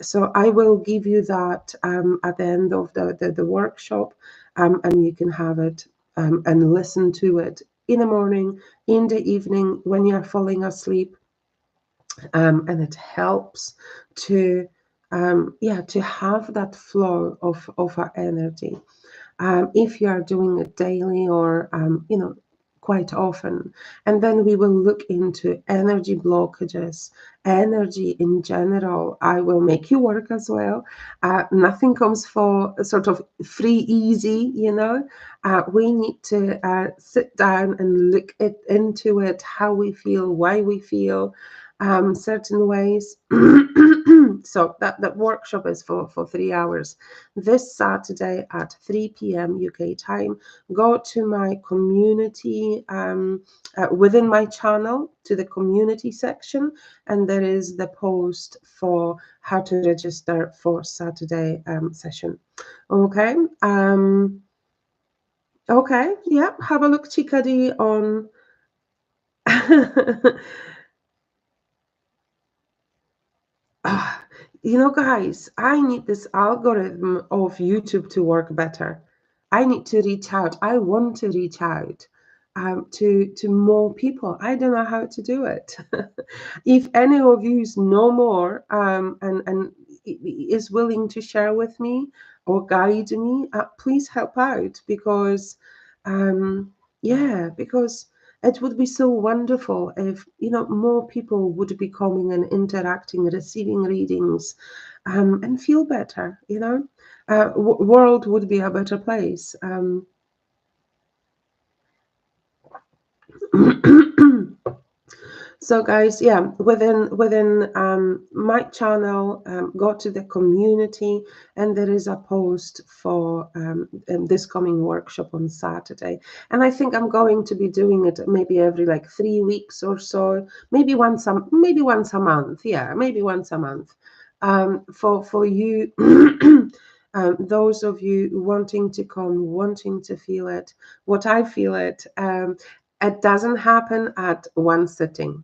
S1: So I will give you that at the end of the workshop, and you can have it and listen to it in the morning, in the evening, when you're falling asleep, and it helps to to have that flow of our energy. If you are doing it daily or quite often. And then we will look into energy blockages, energy in general. I will make you work as well. Nothing comes for sort of free, easy. We need to sit down and look into it, how we feel, why we feel certain ways. So that workshop is for 3 hours. This Saturday at 3 p.m. UK time. Go to my community, within my channel, to the community section, and there is the post for how to register for Saturday session. Okay. Okay. Yeah. Have a look, Chikadi, on. Guys, I need this algorithm of YouTube to work better. I need to reach out. I want to reach out. to more people. I don't know how to do it. If any of you know more and is willing to share with me or guide me, please help out, because yeah, because it would be so wonderful if, you know, more people would be coming and interacting, receiving readings, and feel better. You know, world would be a better place. So guys, yeah, within my channel, go to the community, and there is a post for this coming workshop on Saturday. And I think I'm going to be doing it maybe every like 3 weeks or so, maybe once a month. Yeah, maybe once a month. For you, those of you wanting to come, wanting to feel it, what I feel it. It doesn't happen at one sitting,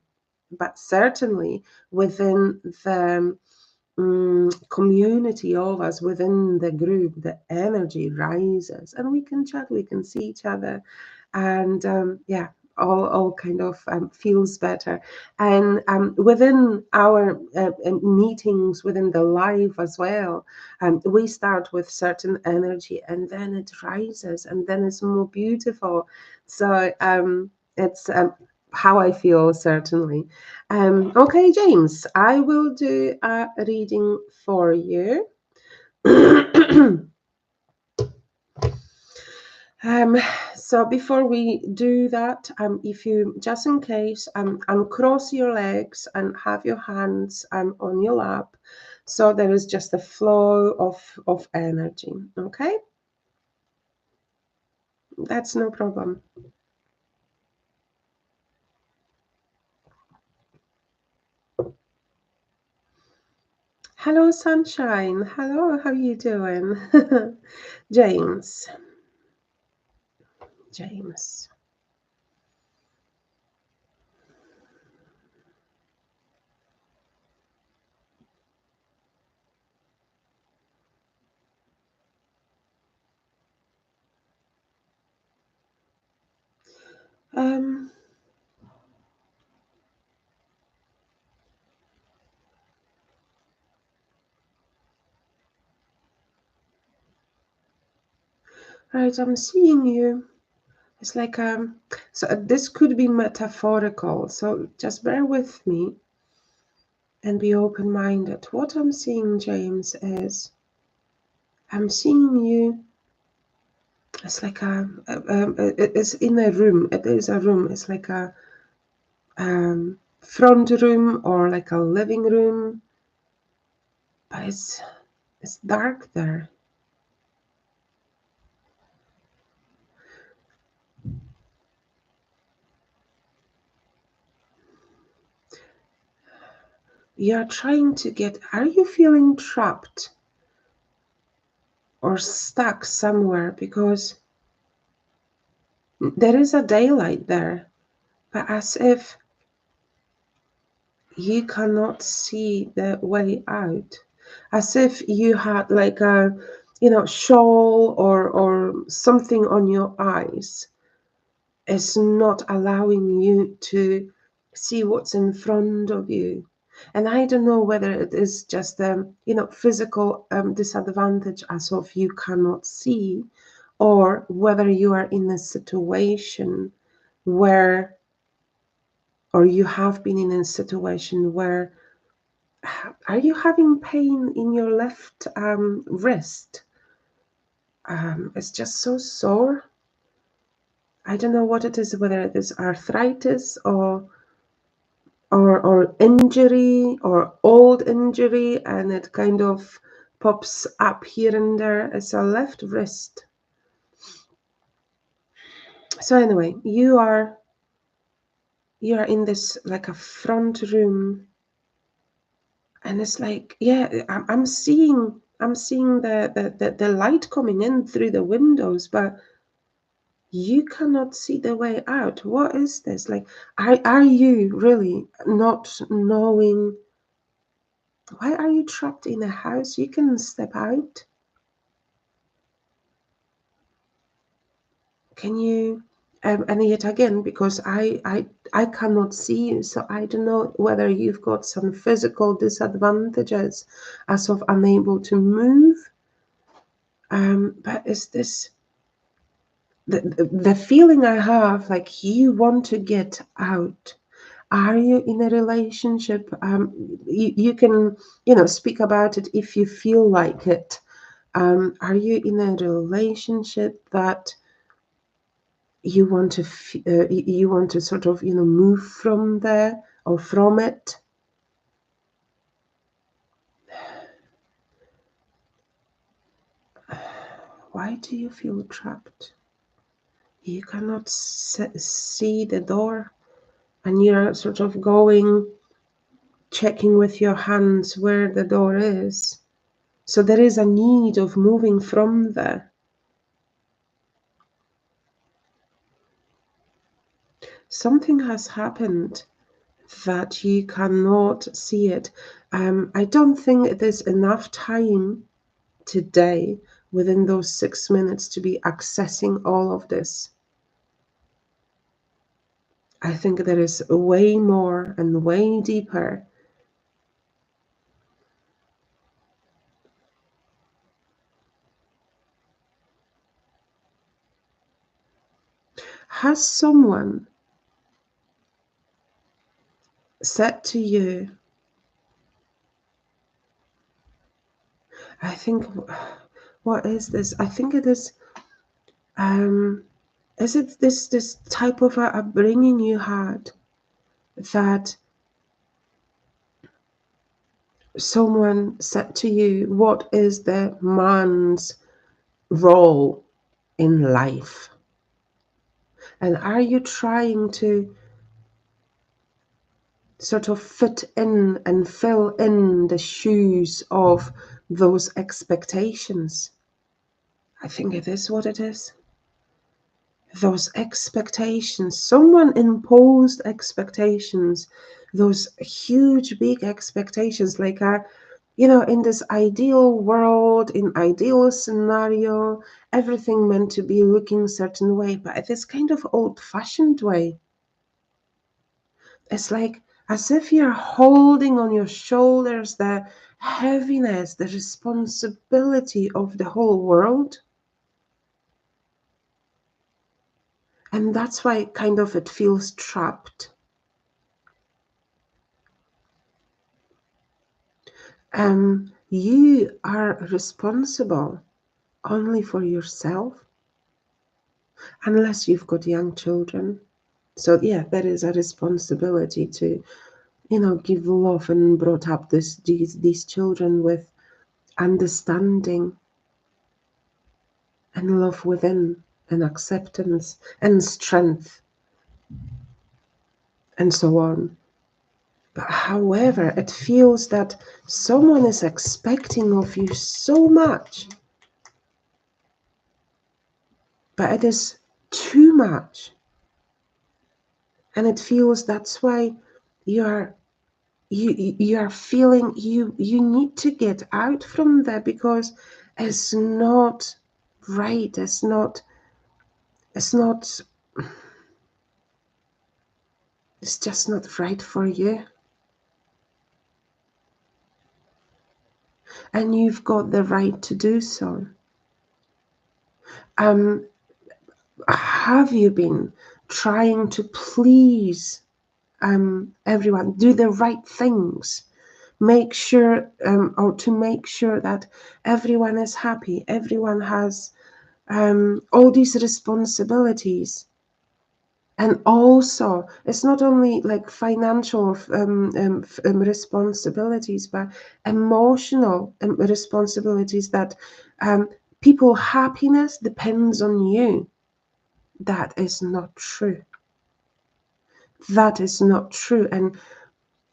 S1: but certainly within the community of us, within the group, the energy rises, and we can chat, we can see each other, and yeah, all kind of feels better. And within our meetings, within the live as well, we start with certain energy, and then it rises, and then it's more beautiful. So it's how I feel, certainly. Okay, James, I will do a reading for you. So before we do that, if you, just in case, uncross your legs and have your hands on your lap, so there is just a flow of energy, okay? That's no problem. Hello, sunshine. Hello, how you doing? James. James. Um, right, I'm seeing you. It's like so this could be metaphorical, so just bear with me and be open-minded. What I'm seeing, James, is I'm seeing you. It's like it's in a room. It is a room. It's like a front room or like a living room, but it's dark there. You're trying to get. Are you feeling trapped or stuck somewhere? Because there is a daylight there, but as if you cannot see the way out, as if you had like a, you know, shawl or something on your eyes is not allowing you to see what's in front of you. And I don't know whether it is just you know, physical disadvantage as of you cannot see, or whether you are in a situation where, or you have been in a situation where, are you having pain in your left wrist? It's just so sore. I don't know what it is, whether it is arthritis or injury or old injury, and it kind of pops up here and there. It's a left wrist. So anyway, you are in this like a front room, and it's like, yeah, I'm seeing the light coming in through the windows, but you cannot see the way out. What is this? Like, are you really not knowing? Why are you trapped in a house? You can step out. Can you And yet again, because I cannot see you, so I don't know whether you've got some physical disadvantages as of unable to move. But is this the feeling I have, like you want to get out? Are you in a relationship? You can, speak about it if you feel like it. Are you in a relationship that you want to you want to sort of move from there or from it? Why do you feel trapped? You cannot see the door, and you're sort of going, checking with your hands where the door is. So there is a need of moving from there. Something has happened that you cannot see it. I don't think it is enough time today within those 6 minutes to be accessing all of this. I think there is way more and way deeper. Has someone said to you, I think, what is this? I think it is it this type of upbringing you had, that someone said to you, what is the man's role in life? And are you trying to sort of fit in and fill in the shoes of those expectations? I think it is what it is. Those expectations, someone imposed expectations, those huge, big expectations, like in this ideal world, in ideal scenario, everything meant to be looking a certain way, but this kind of old-fashioned way. It's like as if you're holding on your shoulders the heaviness, the responsibility of the whole world. And that's why kind of it feels trapped. You are responsible only for yourself, unless you've got young children. So yeah, there is a responsibility to, give love and brought up these children with understanding and love within and acceptance and strength and so on. But however, it feels that someone is expecting of you so much, but it is too much. And it feels that's why you are feeling you need to get out from there, because it's not right. It's it's just not right for you. And you've got the right to do so. Have you been trying to please everyone, do the right things, make sure or to make sure that everyone is happy, everyone has all these responsibilities? And also, it's not only like financial responsibilities, but emotional responsibilities, that people happiness depends on you. That is not true. That is not true.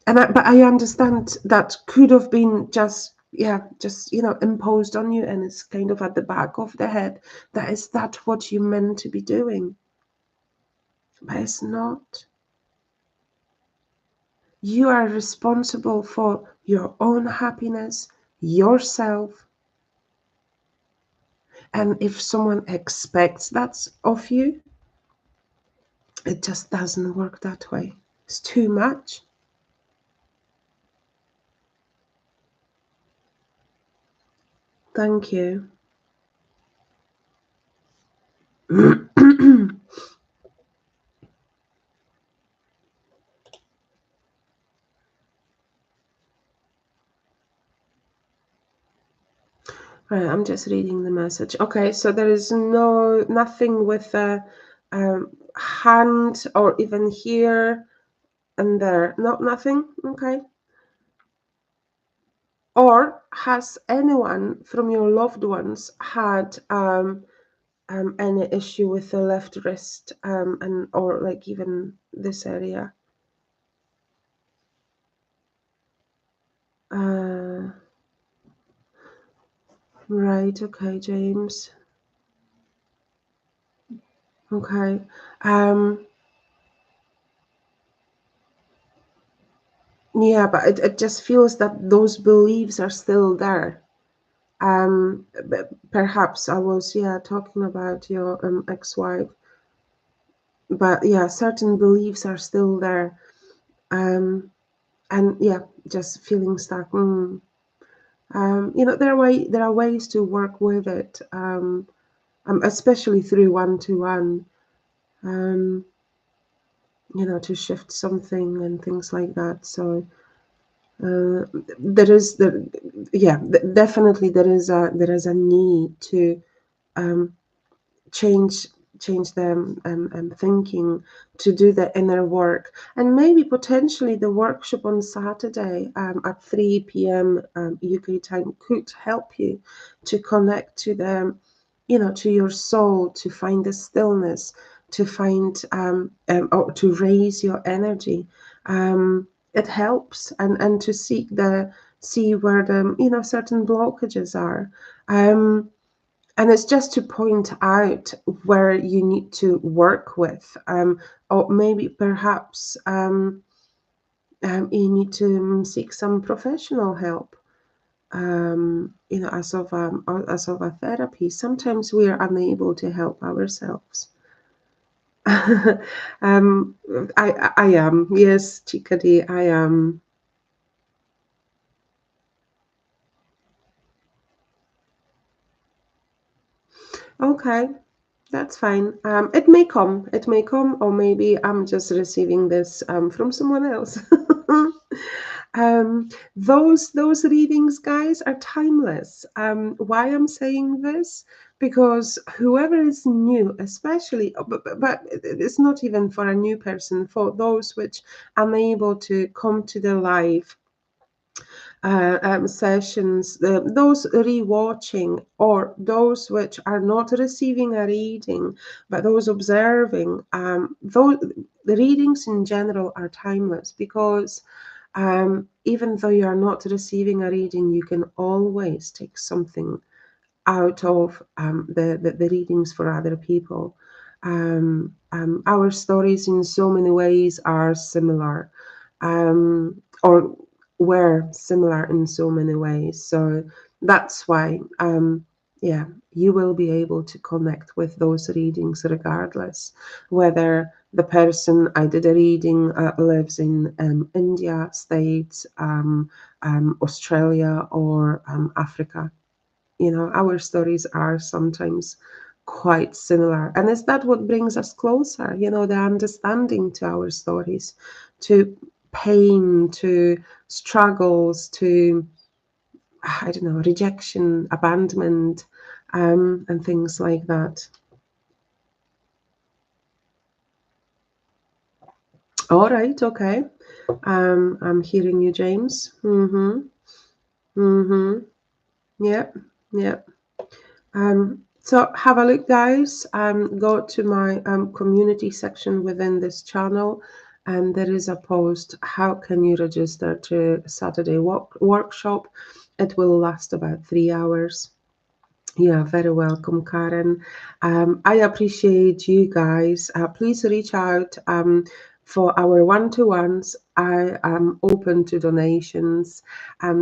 S1: But I understand that could have been just imposed on you, and it's kind of at the back of the head. That what you meant to be doing? But it's not. You are responsible for your own happiness, yourself. And if someone expects that of you, It just doesn't work that way. It's too much. Thank you. Right, I'm just reading the message. Okay, so there is nothing with a hand or even here and there. No, nothing. Okay. Or has anyone from your loved ones had any issue with the left wrist and or like even this area? Right. Okay, James. Okay. Um, yeah, but it just feels that those beliefs are still there. Perhaps I was, yeah, talking about your ex-wife, but yeah, certain beliefs are still there. And yeah, just feeling stuck. There are ways to work with it, especially through one-to-one. To shift something and things like that. So there is definitely there is a need to um, change them thinking, to do the inner work, and maybe potentially the workshop on Saturday at 3 p.m. UK time could help you to connect to them, to your soul, to find the stillness, to find or to raise your energy. It helps, and to see where the certain blockages are. And it's just to point out where you need to work with, or maybe perhaps you need to seek some professional help. As of a therapy, sometimes we are unable to help ourselves. um, I am, yes, Chickadee, I am. Okay. That's fine. It may come, or maybe I'm just receiving this from someone else. Those readings, guys, are timeless. Why I'm saying this? Because whoever is new, especially, but it's not even for a new person. For those which are unable to come to the live sessions, those rewatching, or those which are not receiving a reading, but those observing, the readings in general are timeless, because even though you are not receiving a reading, you can always take something out of the readings for other people. Our stories in so many ways are similar, or were similar in so many ways. So that's why, yeah, you will be able to connect with those readings regardless whether the person I did a reading lives in India, States, Australia, or Africa. Our stories are sometimes quite similar, and is that what brings us closer, the understanding to our stories, to pain, to struggles, to, I don't know, rejection, abandonment, and things like that. All right, okay. I'm hearing you, James. Yep, yep. So have a look, guys. Go to my community section within this channel, and there is a post. How can you register to Saturday workshop? It will last about 3 hours. You are very welcome, Karen. I appreciate you guys. Please reach out for our one-to-ones. I am open to donations,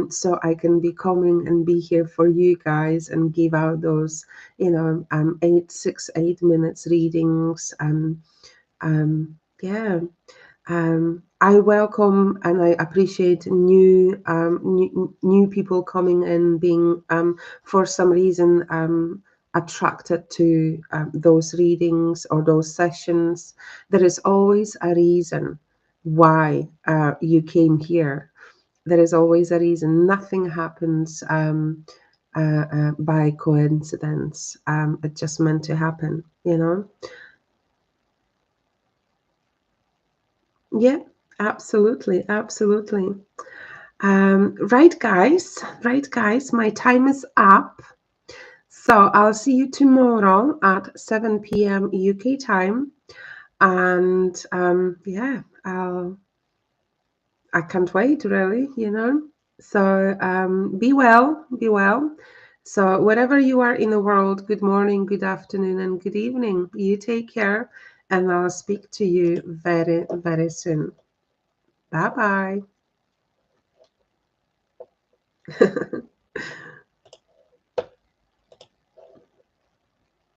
S1: so I can be coming and be here for you guys and give out those, 8 minutes readings. Yeah. I welcome and I appreciate new people coming in, being for some reason attracted to those readings or those sessions. There is always a reason why you came here. There is always a reason. Nothing happens by coincidence. It's just meant to happen, you know? Yeah, absolutely, absolutely. Right, guys, my time is up. So I'll see you tomorrow at 7 p.m. UK time. And yeah, I can't wait, really, you know. So be well, be well. So wherever you are in the world, good morning, good afternoon, and good evening. You take care, and I'll speak to you very, very soon. Bye bye.